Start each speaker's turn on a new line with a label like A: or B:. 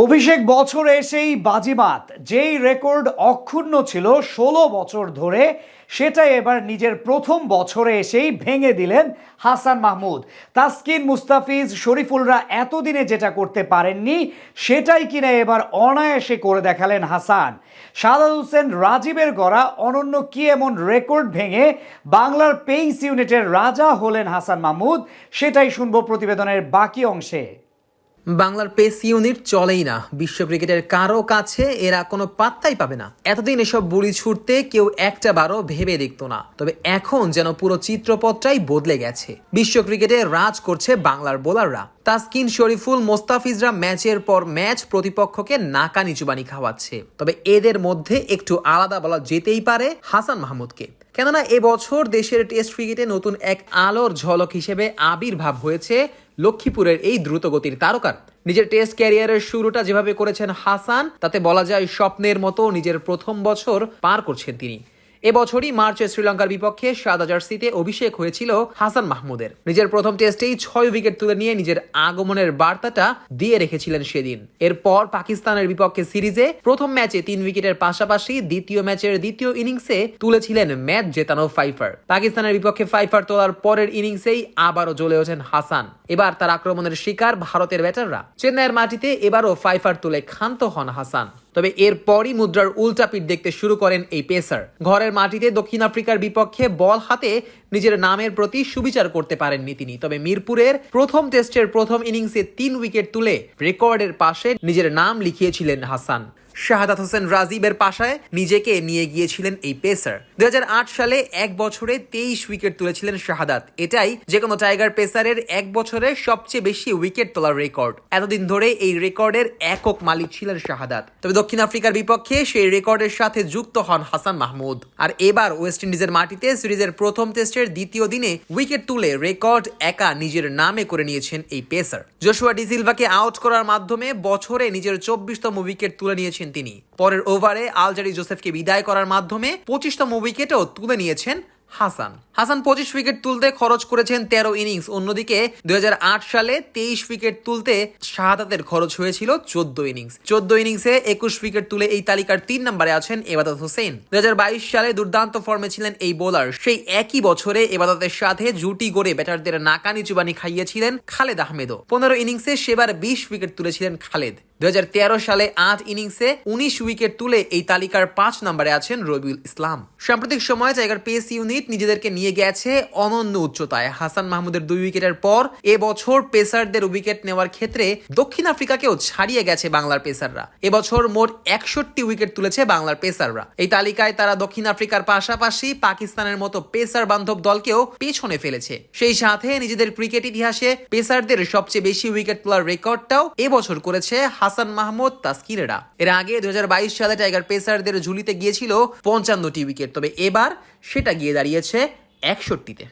A: অভিষেক বছর এসেই বাজিমাত, যেই রেকর্ড অক্ষুণ্ণ ছিল ১৬ বছর ধরে, সেটাই এবার নিজের প্রথম বছরে এসেই ভেঙে দিলেন হাসান মাহমুদ। তাসকিন, মুস্তাফিজ, শরীফুলরা এতদিনে যেটা করতে পারেননি, সেটাই কিনা এবার অনায়াসে করে দেখালেন হাসান। সাদাত হোসেন রাজীবের গড়া অনন্য কি এমন রেকর্ড ভেঙে বাংলার পেইস ইউনিটের রাজা হলেন হাসান মাহমুদ, সেটাই শুনবো প্রতিবেদনের বাকি অংশে।
B: বাংলার পেস ইউনিট চলেই না, বিশ্ব ক্রিকেটের কারো কাছে এরা কোনো পাত্তাই পাবে না। এতদিন এসব বুলি ছুটতে কেউ একটা বারও ভেবে দেখতো না, তবে এখন যেন পুরো চিত্রপটটাই বদলে গেছে। বিশ্ব ক্রিকেটে রাজ করছে বাংলার বোলাররা। তাসকিন, শরীফুল, মোস্তাফিজরা ম্যাচের পর ম্যাচ প্রতিপক্ষকে নাকানি চুবানি খাওয়াচ্ছে। তবে এদের মধ্যে একটু আলাদা বলা যেতেই পারে হাসান মাহমুদকে, কেননা এবছর দেশের টেস্ট ক্রিকেটে নতুন এক আলোর ঝলক হিসেবে আবির্ভাব হয়েছে লক্ষ্মীপুরের এই দ্রুতগতির তারকার। নিজের টেস্ট ক্যারিয়ারের শুরুটা যেভাবে করেছেন হাসান, তাতে বলা যায় স্বপ্নের মতো নিজের প্রথম বছর পার করছেন তিনি। এবছরই মার্চে শ্রীলঙ্কার বিপক্ষে সাদা জার্সিতে অভিষেক হয়েছিল হাসান মাহমুদের। নিজের প্রথম টেস্টেই ৬ উইকেট তুলে নিয়ে নিজের আগমনের বার্তাটা দিয়ে রেখেছিলেন সেদিন। এরপর পাকিস্তানের বিপক্ষে সিরিজে প্রথম ম্যাচে ৩ উইকেটের পাশাপাশি দ্বিতীয় ম্যাচের দ্বিতীয় ইনিংসে তুলেছিলেন ম্যাচ জেতানো ফাইফার। পাকিস্তানের বিপক্ষে ফাইফার তোলার পরের ইনিংসেই আবারও জ্বলে ওঠেন হাসান। এবার তার আক্রমণের শিকার ভারতের ব্যাটাররা। চেন্নাইয়ের মাটিতে এবারও ফাইফার তুলে ক্ষান্ত হন হাসান। তবে এরপরই মুদ্রার উল্টা পিঠ দেখতে শুরু করেন এই পেসার। ঘরের মাটিতে দক্ষিণ আফ্রিকার বিপক্ষে বল হাতে নিজের নামের প্রতি সুবিচার করতে পারেননি তিনি। তবে মিরপুরের প্রথম টেস্টের প্রথম ইনিংসে ৩ উইকেট তুলে রেকর্ডের পাশে নিজের নাম লিখিয়েছিলেন হাসান। সাদাত হোসেন রাজীবের পাশায় নিজেকে নিয়ে গিয়েছিলেন এই পেসার। ২০০৮ সালে এক বছরে ২৩ উইকেট তুলেছিলেন শাহাদাত। এটাই যে কোনো টাইগার পেসারের এক বছরে সবচেয়ে বেশি উইকেট তোলার রেকর্ড। এতদিন ধরে এই রেকর্ডের একক মালিক ছিলেন শাহাদাত। তবে দক্ষিণ আফ্রিকার বিপক্ষে সেই রেকর্ডের সাথে যুক্ত হন হাসান মাহমুদ। আর এবার ওয়েস্ট ইন্ডিজের মাটিতে সিরিজের প্রথম টেস্টের দ্বিতীয় দিনে উইকেট তুলে রেকর্ড একা নিজের নামে করে নিয়েছেন এই পেসার। জোশুয়া ডি সিলভাকে আউট করার মাধ্যমে বছরে নিজের ২৪তম উইকেট তুলে নিয়েছেন তিনি। পরের ওভারে আলজারি জোসেফকে বিদায় করার মাধ্যমে ২৫তম উইকেটও তুলে নিয়েছেন হাসান। ২৫ উইকেট তুলতে খরচ করেছেন ১৩ ইনিংস। অন্যদিকে ২০০৮ সালে ২৩ উইকেট তুলতে শাহাদাতের খরচ হয়েছিল ১৪ ইনিংস। ১৪ ইনিংসে ২১ উইকেট তুলে এই তালিকার ৩ নম্বরে আছেন এবাদত হোসেন। ২০২২ সালে দুর্দান্ত ফর্মে ছিলেন এই বোলার। সেই একই বছরে এবাদতের সাথে জুটি গড়ে ব্যাটারদের নাকানি চুবানি খাইয়েছিলেন খালেদ আহমেদও। ১৫ ইনিংসে সেবার ২০ উইকেট তুলেছিলেন খালেদ। ২০১৩ সালে ৮ ইনিংসে ১৯ উইকেট তুলে এই তালিকার ৫ নম্বরে আছেন রবিউল ইসলাম। সাম্প্রতিক সময়ে টাইগার পেস ইউনিট নিজেদেরকে নিয়ে গেছে অনন্য উচ্চতায়। হাসান মাহমুদের ২ উইকেটের পর এবছর পেসারদের উইকেট নেওয়ার ক্ষেত্রে দক্ষিণ আফ্রিকাকেও ছাড়িয়ে গেছে বাংলার পেসাররা। এবছর মোট ৬১ উইকেট তুলেছে বাংলার পেসাররা। এই তালিকায় তারা দক্ষিণ আফ্রিকার পাশাপাশি পাকিস্তানের মতো পেসার বান্ধব দলকেও পেছনে ফেলেছে। সেই সাথে নিজেদের ক্রিকেট ইতিহাসে পেসারদের সবচেয়ে বেশি উইকেট তোলার রেকর্ডটাও এবছর করেছে হাসান মাহমুদ, তাসকিনেরা। এর আগে ২০২২ সালে টাইগার পেসারদের ঝুলিতে গিয়েছিল ৫৫টি উইকেট। তবে এবার সেটা গিয়ে দাঁড়িয়েছে ৬১তে।